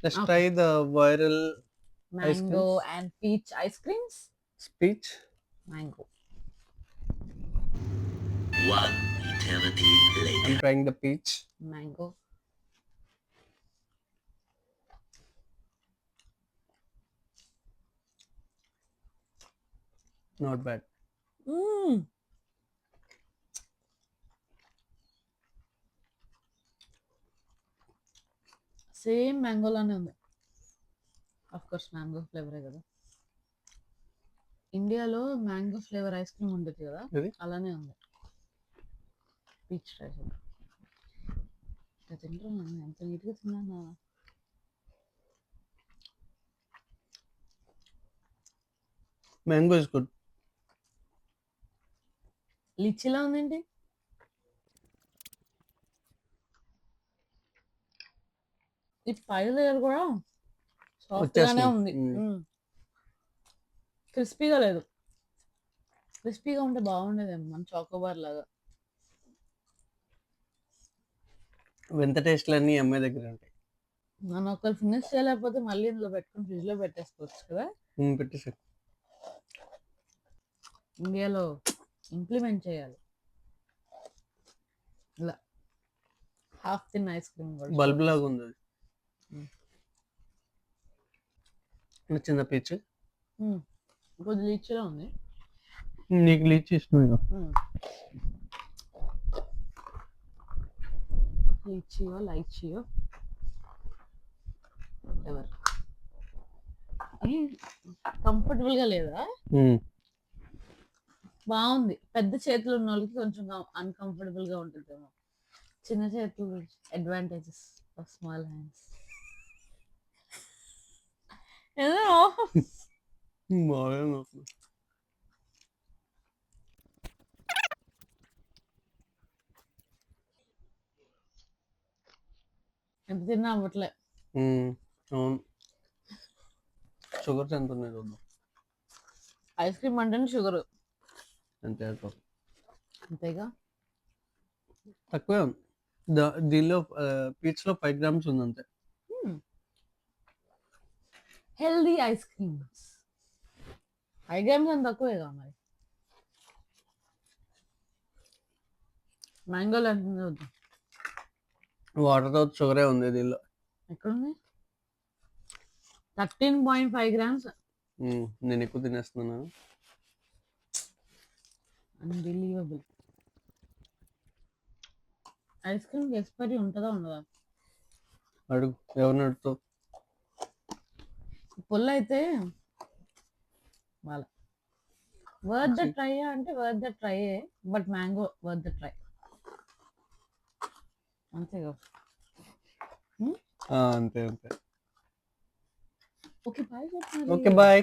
Let's Okay. try the viral ice Mango creams. and peach ice creams. Speech. Mango. One eternity I'm later. trying the peach. Mango. Not bad. Mmm. Same మ్యాంగోలానే ఉంది. Of course mango ఫ్లేవరే కదా. ఇండియాలో mango flavour ice cream ఉంటుంది కదా, ఇది అలానే ఉంది. Peach try చేద్దాం. ఇట్లా తింటున్నాను, ఎంత నీట్గా తిన్నాను. mango is good. లిచ్చిలా ఉందేంటి? ఈ పై లేయర్ కూడా సాఫ్ట్గానే వచ్చేస్తుంది. ఉంది. క్రిస్పీగా లేదు. క్రిస్పీగా ఉంటే బాగుండేదేమో మన చాకోబార్ లాగా. వింత టేస్ట్లు అన్నీ అమ్మాయి దగ్గర ఉంటాయి. మనం ఒకరు ఫినిష్ చేయలేకపోతే మళ్ళీ ఇందులో పెట్టుకుని ఫ్రిడ్జ్లో పెట్టేసుకోవచ్చు కదా. పెట్టేసారు. ఇండియాలో ఇంప్లిమెంట్ చేయాలి ఇలా. హాఫ్ తిన్ ఐస్ క్రీమ్ కూడా బల్బ్ లాగా ఉంది అది. నచ్చిందా పీచ్? కొద్ది లీచిలా ఉంది. నీకు లీచ్ ఇష్టం ఇక. లీచియో లైచియో ఎవరు కంఫర్టబుల్గా లేదా? బాగుంది. పెద్ద చేతులు ఉన్న వాళ్ళకి కొంచెం అన్కంఫర్టబుల్గా ఉంటుందేమో. చిన్న చేతులు అడ్వాంటేజెస్ ఆఫ్ స్మాల్ హ్యాండ్స్. ఏదో బాగా ఎంత తిన్నా అవ్వట్లే. అవును. షుగర్స్ ఎంత ఉన్నాయి చూద్దాం. ఐస్ క్రీమ్ అంటేనే షుగర్. అంతే అంతేగా. తక్కువే ఉంది. దీనిలో పీచ్లో 5 grams ఉంది అంతే. హెల్దీ ఐస్ క్రీమ్స్ 5 grams అని తక్కువేగా మరి. మ్యాంగోలు ఎంత వద్దు. వాటర్తో షుగరే ఉంది దీనిలో. ఎక్కడుంది? 13.5 grams. నేను ఎక్కువ తినేస్తున్నాను. అన్బిలీవబుల్. ఐస్ క్రీమ్కి ఎక్స్పైరీ ఉంటుందా ఉండదా? అడుగు, ఎవరిని అడుగుతావు? పుల్ల అయితే వాళ్ళ వర్త్ ద ట్రై అంటే worth the try, but mango worth the try అంతేగా. అంతే. Okay bye. Okay bye.